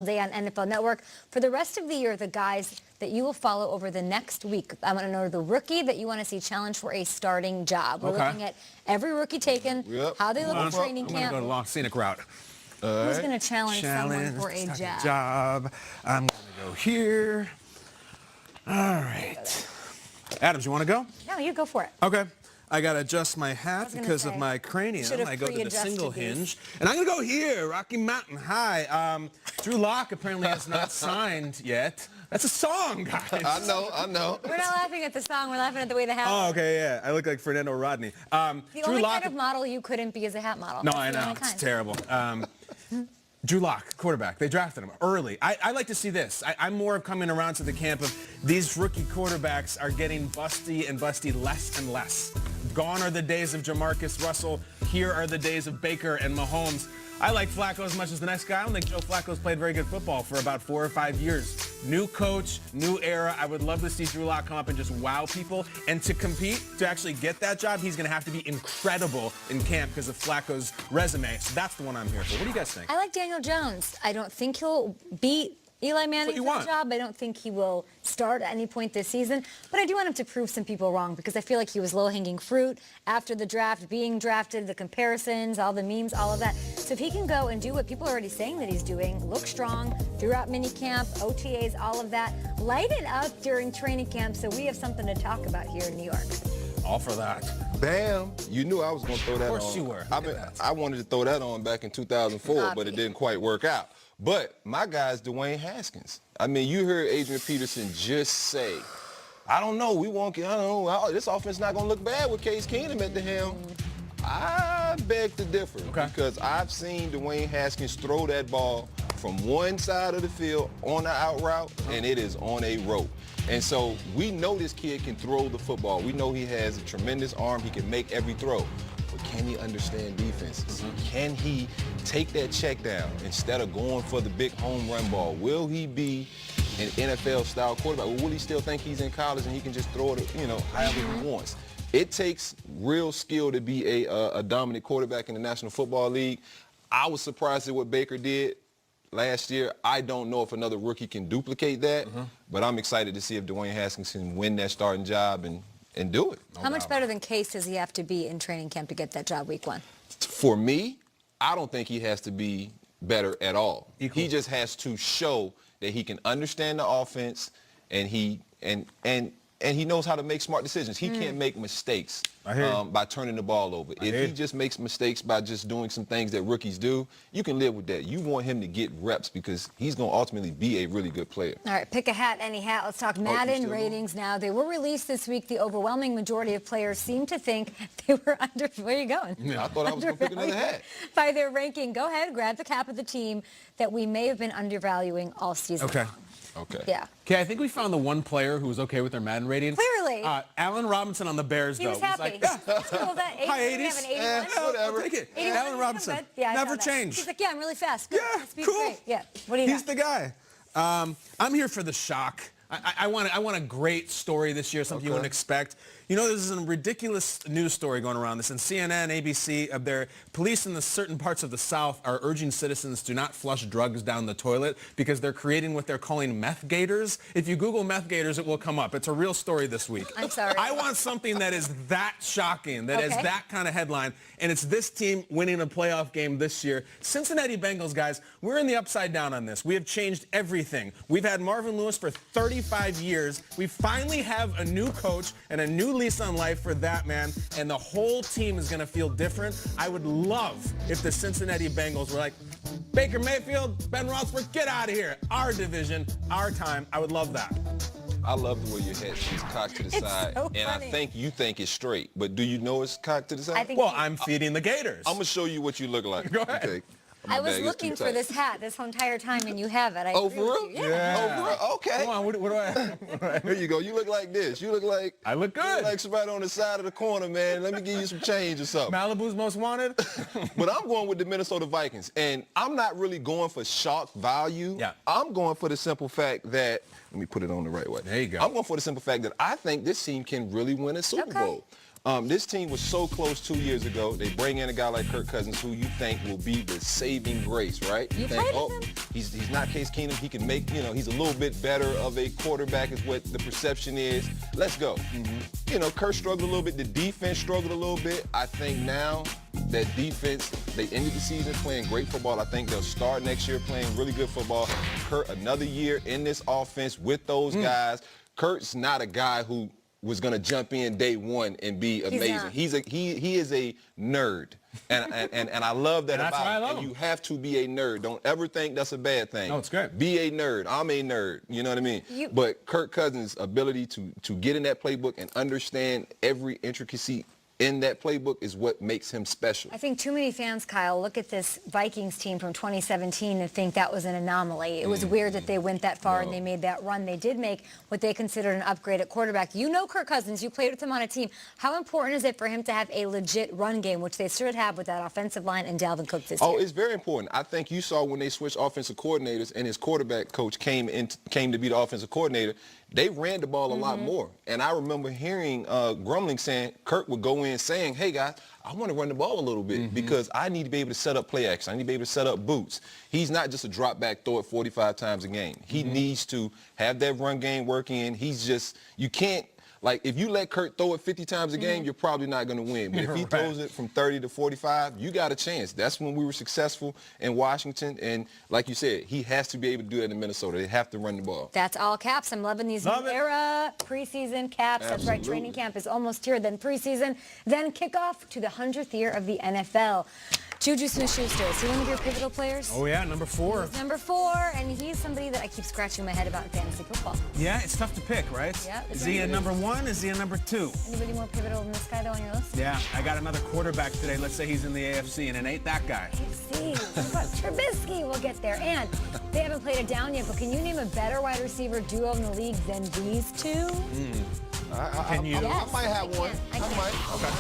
Day on NFL Network. For the rest of the year, the guys that you will follow over the next week, I want to know the rookie that you want to see challenge for a starting job. We're looking at every rookie taken, how they look in training camp. I'm going to go the long scenic route. Who's going to challenge someone for a job? I'm going to go here. All right. Adams, you want to go? No, you go for it. Okay. I got to adjust my hat because of my cranium. I go to the single hinge. And I'm going to go here, Rocky Mountain High. Drew Lock apparently has not signed yet. That's a song, guys. I know. We're not laughing at the song. We're laughing at the way the hat Oh, okay, yeah. I look like Fernando Rodney. The only kind of model you couldn't be is a hat model. No, I know. It's terrible. Drew Lock, quarterback. They drafted him early. I like to see this. I'm more coming around to the camp of these rookie quarterbacks are getting busty and busty less and less. Gone are the days of Jamarcus Russell. Here are the days of Baker and Mahomes. I like Flacco as much as the next guy. I don't think Joe Flacco's played very good football for about 4 or 5 years. New coach, new era. I would love to see Drew Lock come up and just wow people. And to compete, to actually get that job, he's going to have to be incredible in camp because of Flacco's resume. So that's the one I'm here for. What do you guys think? I like Daniel Jones. I don't think he'll beat Eli Manning for the job. I don't think he will start at any point this season, but I do want him to prove some people wrong because I feel like he was low-hanging fruit after the draft, being drafted, the comparisons, all the memes, all of that. So if he can go and do what people are already saying that he's doing, look strong throughout minicamp, OTAs, all of that, light it up during training camp so we have something to talk about here in New York. All for that. Bam. You knew I was going to throw that on. Of course you were. I wanted to throw that on back in 2004, but it didn't quite work out. But my guy's Dwayne Haskins. I mean, you heard Adrian Peterson just say, I don't know, this offense not going to look bad with Case Keenum at the helm. I beg to differ because I've seen Dwayne Haskins throw that ball from one side of the field on the out route, and it is on a rope. And so we know this kid can throw the football. We know he has a tremendous arm. He can make every throw. But can he understand defenses? Can he take that check down instead of going for the big home run ball? Will he be an NFL-style quarterback? Or will he still think he's in college and he can just throw it, however he wants? It takes real skill to be a dominant quarterback in the National Football League. I was surprised at what Baker did last year. I don't know if another rookie can duplicate that, but I'm excited to see if Dwayne Haskins can win that starting job and do it. How much better than Case does he have to be in training camp to get that job week 1? For me, I don't think he has to be better at all. He just has to show that he can understand the offense and he knows how to make smart decisions. He can't make mistakes by turning the ball over. If he just makes mistakes by just doing some things that rookies do, you can live with that. You want him to get reps because he's going to ultimately be a really good player. All right, pick a hat, any hat. Let's talk Madden ratings now. They were released this week. The overwhelming majority of players seem to think they were under. Where are you going? Yeah, I thought I was going to pick another hat. By their ranking, go ahead, grab the cap of the team that we may have been undervaluing all season long. Okay. Yeah. Okay, I think we found the one player who was okay with their Madden rating. Clearly. Allen Robinson on the Bears, He though. was happy. High 80s. Whatever. Take it. 81? Allen Robinson. Yeah, never changed. He's like, yeah, I'm really fast. Good. Yeah, cool. Great. Yeah. What do you He's the guy. I'm here for the shock. I want a great story this year, something you wouldn't expect. You know, there's a ridiculous news story going around this. And CNN, ABC, their police in the certain parts of the South are urging citizens to not flush drugs down the toilet because they're creating what they're calling meth gators. If you Google meth gators, it will come up. It's a real story this week. I'm sorry. I want something that is that shocking, that is that kind of headline. And it's this team winning a playoff game this year. Cincinnati Bengals, guys, we're in the upside down on this. We have changed everything. We've had Marvin Lewis for 35 years. We finally have a new coach and a new lease on life for that man, and the whole team is going to feel different. I would love if the Cincinnati Bengals were like, Baker Mayfield, Ben Roethlisberger, get out of here. Our division, our time. I would love that. I love the way your head is cocked to the side. So and funny. I think you think it's straight. But do you know it's cocked to the side? Well, I'm feeding the gators. I'm going to show you what you look like. Go ahead. Okay. I was looking for this hat this whole entire time, and you have it. Oh, for real? Yeah. Oh, for real? Okay. Come on, what do I... Here you go. You look like this. You look like... I look good. You look like somebody on the side of the corner, man. Let me give you some change or something. Malibu's most wanted. But I'm going with the Minnesota Vikings. And I'm not really going for shock value. Yeah. I'm going for the simple fact that... Let me put it on the right way. There you go. I'm going for the simple fact that I think this team can really win a Super Bowl. This team was so close 2 years ago. They bring in a guy like Kirk Cousins, who you think will be the saving grace, right? You think, played with him? He's not Case Keenum. He can make, he's a little bit better of a quarterback is what the perception is. Let's go. Kirk struggled a little bit. The defense struggled a little bit. I think now that defense, they ended the season playing great football. I think they'll start next year playing really good football. Kirk, another year in this offense with those guys. Kurt's not a guy who was going to jump in day one and be amazing. He is a nerd. And I love that about him. And you have to be a nerd. Don't ever think that's a bad thing. No, it's good. Be a nerd. I'm a nerd. You know what I mean? But Kirk Cousins' ability to get in that playbook and understand every intricacy in that playbook is what makes him special. I think too many fans, Kyle, look at this Vikings team from 2017 and think that was an anomaly. It was weird that they went that far and they made that run. They did make what they considered an upgrade at quarterback. You know Kirk Cousins. You played with him on a team. How important is it for him to have a legit run game, which they should have with that offensive line and Dalvin Cook this year? Oh, it's very important. I think you saw when they switched offensive coordinators and his quarterback coach came to be the offensive coordinator, they ran the ball a lot more. And I remember hearing grumbling saying, Kirk would go in saying, hey, guys, I want to run the ball a little bit because I need to be able to set up play action. I need to be able to set up boots. He's not just a drop back, throw it 45 times a game. He needs to have that run game work in. He's just, you can't, like, if you let Kurt throw it 50 times a game, you're probably not going to win. But if he throws it from 30 to 45, you got a chance. That's when we were successful in Washington. And like you said, he has to be able to do that in Minnesota. They have to run the ball. That's all caps. I'm loving these new era preseason caps. Absolutely. That's right. Training camp is almost here. Then preseason. Then kickoff to the 100th year of the NFL. Juju Smith-Schuster, is he one of your pivotal players? Oh, yeah, number 4. He's number 4, and he's somebody that I keep scratching my head about in fantasy football. Yeah, it's tough to pick, right? Yeah, is he a number 1? Is he a number 2? Anybody more pivotal than this guy, though, on your list? Yeah, I got another quarterback today. Let's say he's in the AFC, and it ain't that guy. AFC. What about Trubisky? We'll get there. And they haven't played it down yet, but can you name a better wide receiver duo in the league than these two? I might have one. I can. I might. Okay.